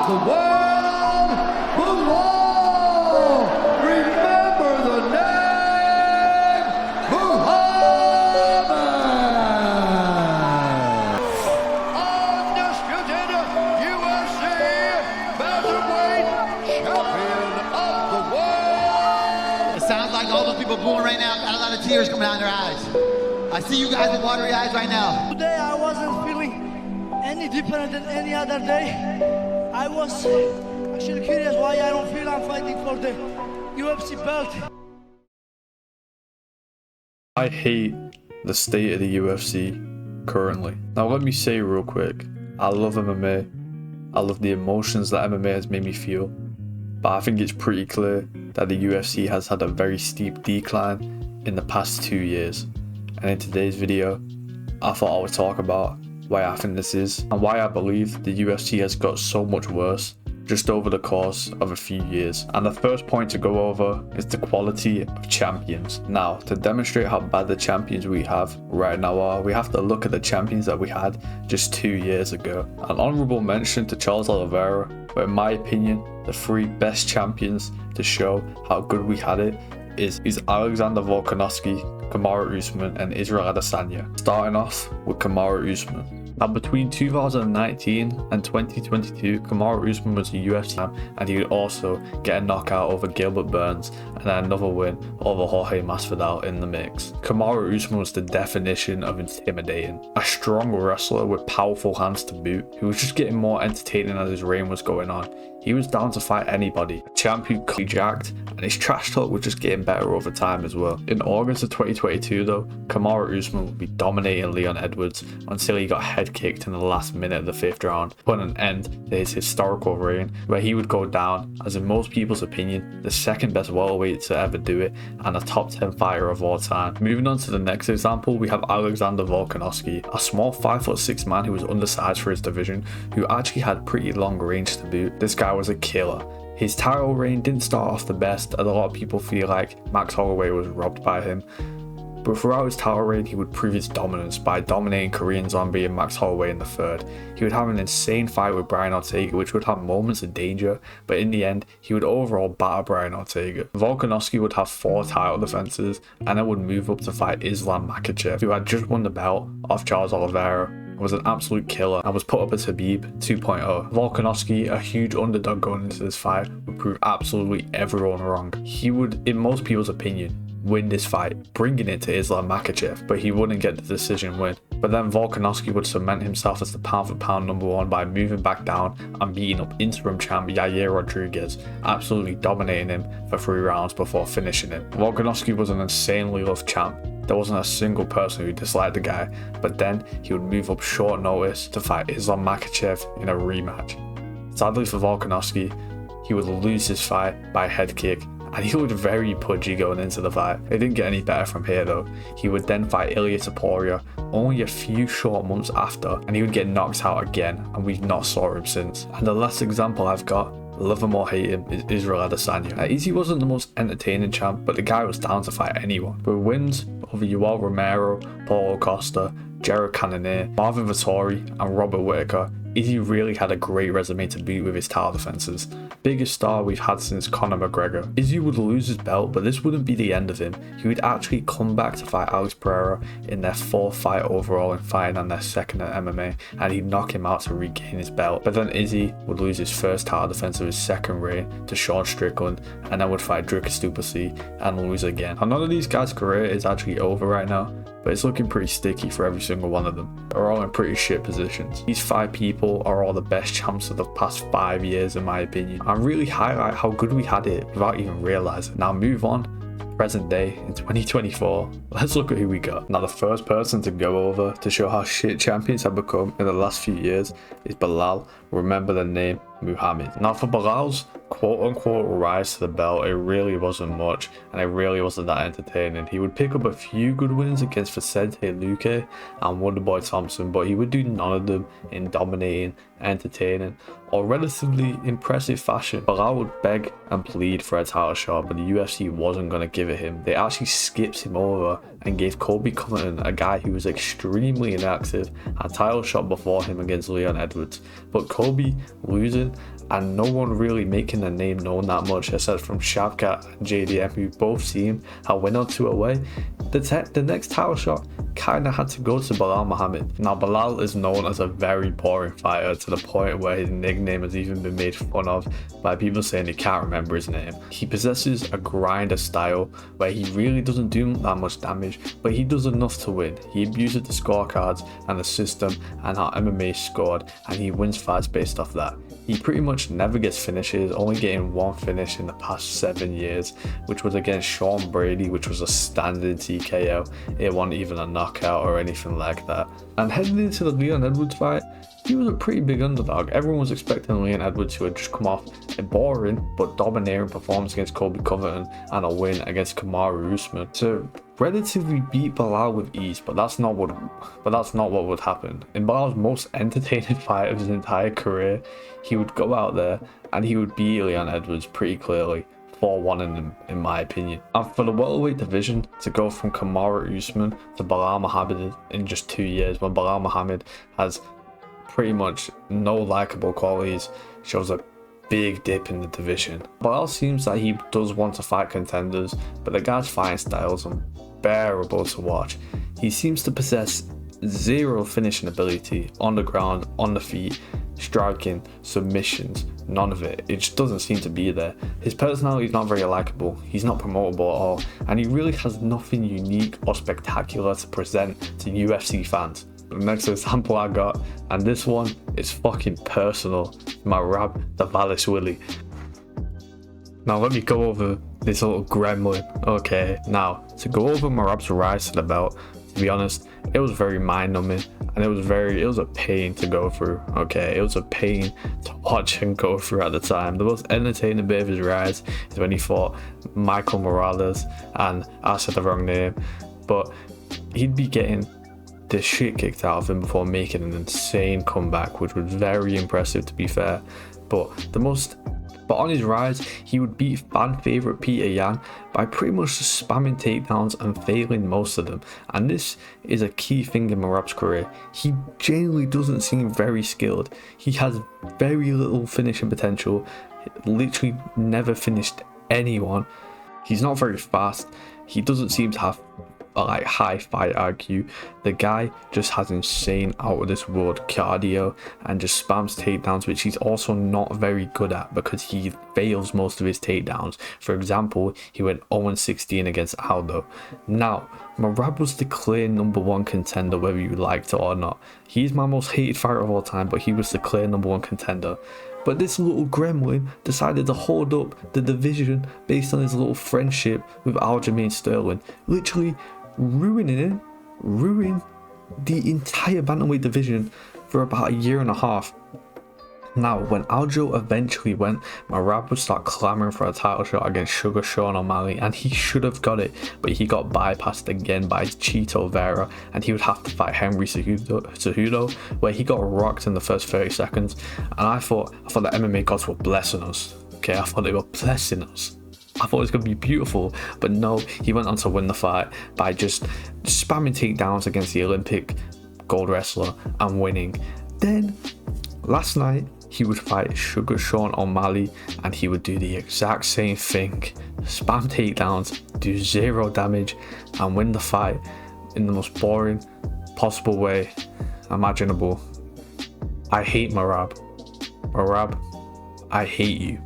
the world, Belal. Remember the name, Muhammad. Undisputed UFC featherweight champion of the world. It sounds like all those people booing right now got a lot of tears coming out of their eyes. I see you guys with watery eyes right now. Today I wasn't feeling any different than any other day. I was actually curious why I don't feel I'm fighting for the UFC belt. I hate the state of the UFC currently. Now let me say real quick, I love MMA. I love the emotions that MMA has made me feel. But I think it's pretty clear that the UFC has had a very steep decline in the past 2 years. And in today's video, I thought I would talk about why I think this is and why I believe the UFC has got so much worse just over the course of a few years. And the first point to go over is the quality of champions. Now, to demonstrate how bad the champions we have right now are, we have to look at the champions that we had just 2 years ago. An honorable mention to Charles Oliveira, but in my opinion, the 3 best champions to show how good we had it is Alexander Volkanovski, Kamaru Usman and Israel Adesanya. Starting off with Kamaru Usman. Now between 2019 and 2022, Kamaru Usman was a UFC champ and he would also get a knockout over Gilbert Burns and then another win over Jorge Masvidal in the mix. Kamaru Usman was the definition of intimidating. A strong wrestler with powerful hands to boot, who was just getting more entertaining as his reign was going on. He was down to fight anybody. A champ who could be jacked, and his trash talk was just getting better over time as well. In August of 2022 though, Kamaru Usman would be dominating Leon Edwards until he got head kicked in the last minute of the 5th round, putting an end to his historical reign where he would go down as, in most people's opinion, the 2nd best welterweight to ever do it and a top 10 fighter of all time. Moving on to the next example, we have Alexander Volkanovski, a small 5'6" man who was undersized for his division, who actually had pretty long range to boot. This guy was a killer. His title reign didn't start off the best, and a lot of people feel like Max Holloway was robbed by him. But throughout his title reign, he would prove his dominance by dominating Korean Zombie and Max Holloway in the 3rd. He would have an insane fight with Brian Ortega, which would have moments of danger, but in the end, he would overall batter Brian Ortega. Volkanovski would have 4 title defenses, and then would move up to fight Islam Makhachev, who had just won the belt off Charles Oliveira, was an absolute killer and was put up as Habib 2.0. Volkanovski, a huge underdog going into this fight, would prove absolutely everyone wrong. He would, in most people's opinion, win this fight, bringing it to Islam Makhachev, but he wouldn't get the decision win. But then Volkanovski would cement himself as the pound for pound #1 by moving back down and beating up interim champ Yair Rodriguez, absolutely dominating him for 3 rounds before finishing him. Volkanovski was an insanely loved champ. There wasn't a single person who disliked the guy, but then he would move up short notice to fight Islam Makhachev in a rematch. Sadly for Volkanovski, he would lose his fight by a head kick, and he looked very pudgy going into the fight. It didn't get any better from here though. He would then fight Ilya Topuria only a few short months after, and he would get knocked out again, and we've not saw him since. And the last example I've got, love him or hate him, is Israel Adesanya. Now, Izzy wasn't the most entertaining champ, but the guy was down to fight anyone. With wins over Yoel Romero, Paulo Costa, Jared Cannonier, Marvin Vettori and Robert Whittaker, Izzy really had a great resume to beat with his title defenses. Biggest star we've had since Conor McGregor. Izzy would lose his belt, but this wouldn't be the end of him. He would actually come back to fight Alex Pereira in their 4th fight overall and fighting on their 2nd at MMA, and he'd knock him out to regain his belt. But then Izzy would lose his 1st title defense of his 2nd reign to Sean Strickland, and then would fight Dricus du Plessis and lose again. And none of these guys' career is actually over right now, but it's looking pretty sticky for every single one of them. They're all in pretty shit positions. These 5 people are all the best champs of the past 5 years in my opinion, and really highlight how good we had it without even realizing. Now move on, present day in 2024, let's look at who we got. Now the first person to go over to show how shit champions have become in the last few years is Belal. Remember the name, Muhammad. Now for Belal's quote-unquote rise to the belt, it really wasn't much, and it really wasn't that entertaining. He would pick up a few good wins against Vicente Luque and Wonderboy Thompson, but he would do none of them in dominating, entertaining, or relatively impressive fashion. Belal would beg and plead for a title shot, but the UFC wasn't going to give it him. They actually skipped him over and gave Colby Covington, a guy who was extremely inactive, a title shot before him against Leon Edwards. But Colby losing division, and no one really making their name known that much aside from Shavkat and JDM, who both seem have went on 2 away. The next title shot kinda had to go to Belal Muhammad. Now Belal is known as a very boring fighter to the point where his nickname has even been made fun of by people saying they can't remember his name. He possesses a grinder style where he really doesn't do that much damage, but he does enough to win. He abuses the scorecards and the system and how MMA is scored, and he wins fights based off that. He pretty much never gets finishes, only getting 1 finish in the past 7 years, which was against Sean Brady, which was a standard TKO. It wasn't even a knockout or anything like that. And heading into the Leon Edwards fight, he was a pretty big underdog. Everyone was expecting Leon Edwards to have just come off a boring but domineering performance against Colby Covington and a win against Kamaru Usman to relatively beat Belal with ease, but that's not what would happen. In Belal's most entertaining fight of his entire career, he would go out there and he would beat Leon Edwards pretty clearly. 4-1 in my opinion. And for the welterweight division to go from Kamaru Usman to Belal Muhammad in just 2 years, when Belal Muhammad has pretty much no likable qualities, shows a big dip in the division. Belal seems that he does want to fight contenders, but the guy's fighting style is unbearable to watch. He seems to possess zero finishing ability on the ground, on the feet, striking, submissions, none of it. It just doesn't seem to be there. His personality is not very likable, he's not promotable at all, and he really has nothing unique or spectacular to present to UFC fans. The next example I got, and this one is fucking personal, Merab Dvalishvili. Now let me go over this little gremlin. Okay, now to go over Merab's rise to the belt, to be honest, it was very mind-numbing, and it was a pain to go through. Okay, it was a pain to watch and go through at the time. The most entertaining bit of his rise is when he fought Michael Morales, and I said the wrong name, but he'd be getting the shit kicked out of him before making an insane comeback, which was very impressive to be fair. But on his rise, he would beat fan favourite Peter Yan by pretty much just spamming takedowns and failing most of them. And this is a key thing in Merab's career. He genuinely doesn't seem very skilled. He has very little finishing potential, literally never finished anyone. He's not very fast. He doesn't seem to have like high fight IQ. The guy just has insane out of this world cardio and just spams takedowns, which he's also not very good at because he fails most of his takedowns. For example, he went 0-16 against Aldo. Now, Merab was the clear #1 contender, whether you liked it or not. He's my most hated fighter of all time, but he was the clear #1 contender. But this little gremlin decided to hold up the division based on his little friendship with Aljamain Sterling, literally ruin the entire bantamweight division for about 1.5 years. Now, when Aljo eventually went, Merab would start clamoring for a title shot against Sugar Sean O'Malley, and he should have got it, but he got bypassed again by Chito Vera, and he would have to fight Henry Cejudo, where he got rocked in the first 30 seconds, and I thought the MMA gods were blessing us. Okay, I thought they were blessing us. I thought it was going to be beautiful, but no, he went on to win the fight by just spamming takedowns against the Olympic gold wrestler and winning. Then, last night, he would fight Sugar Sean O'Malley and he would do the exact same thing. Spam takedowns, do 0 damage and win the fight in the most boring possible way imaginable. I hate Merab. Merab, I hate you.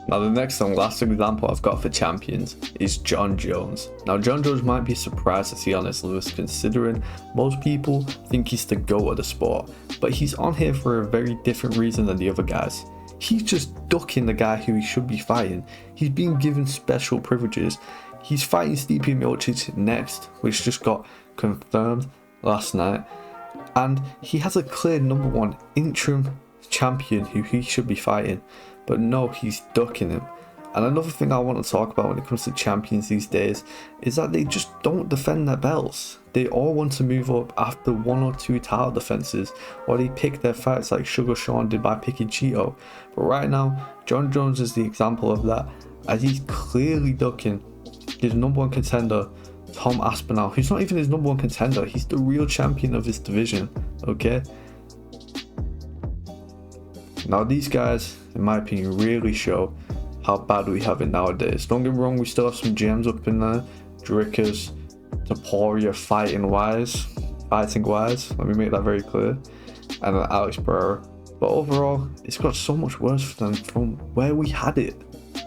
Now the next and last example I've got for champions is Jon Jones. Now Jon Jones might be surprised to see on this list considering most people think he's the GOAT of the sport, but he's on here for a very different reason than the other guys. He's just ducking the guy who he should be fighting. He's being given special privileges. He's fighting Stipe Miocic next, which just got confirmed last night, and he has a clear #1 interim champion who he should be fighting. But no, he's ducking him. And another thing I want to talk about when it comes to champions these days is that they just don't defend their belts. They all want to move up after 1 or 2 title defenses, or they pick their fights like Sugar Sean did by picking Cheeto. But right now, Jon Jones is the example of that, as he's clearly ducking his #1 contender, Tom Aspinall, who's not even his #1 contender. He's the real champion of this division, okay? Now these guys, in my opinion, really show how bad we have it nowadays. Don't get me wrong, we still have some gems up in there. Drickers, Taporia fighting wise, let me make that very clear. And then Alex Pereira. But overall, it's got so much worse for them from where we had it.